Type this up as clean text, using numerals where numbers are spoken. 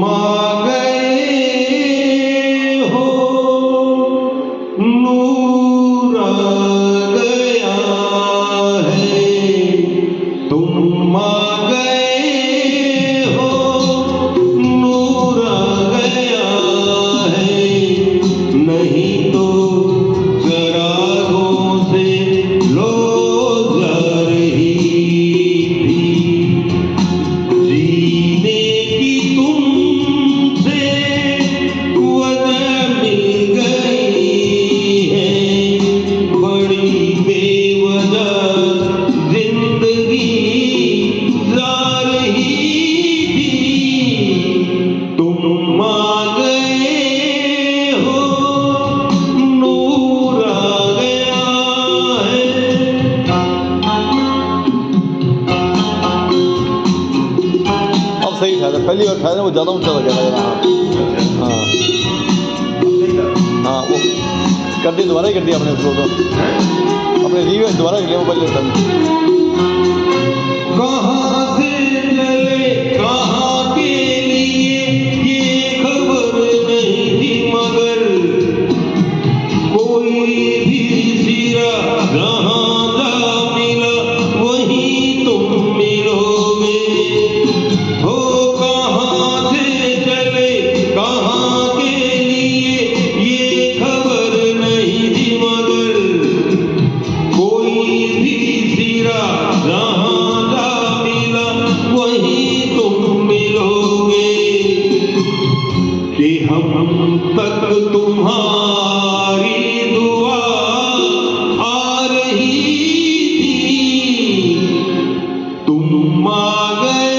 आ गए हो, नूर आ गया है। तुम आ गए हो, नूर आ गया है। नहीं तो चरागों से लो जा रही थी। जीने की तुमसे वजह मिल गई है। बड़ी बेवजह जिंदगी जा रही थी। तुम आ गए हो, नूर आ गया है। अब सही था, पहली बार था वो ज़्यादा ऊँचा लगा लग रहा। हाँ हाँ, वो कर दी, दोबारा ही कर दिया आपने उसको, तो अपने रिव्यू दोबारा कर लिया मोबाइल में। कहाँ से चले कहाँ के लिए ये खबर नहीं थी, मगर कोई भी सिरा जहाँ जा मिला वहीं तुम मिलोगे। हो कहाँ से चले कहाँ के लिए ये खबर नहीं थी, मगर कोई भी सिरा जहाँ जा मिला वहीं तुम मिलोगे। कि हम तक तुम्हारी दुआ आ रही थी। तुम आ गए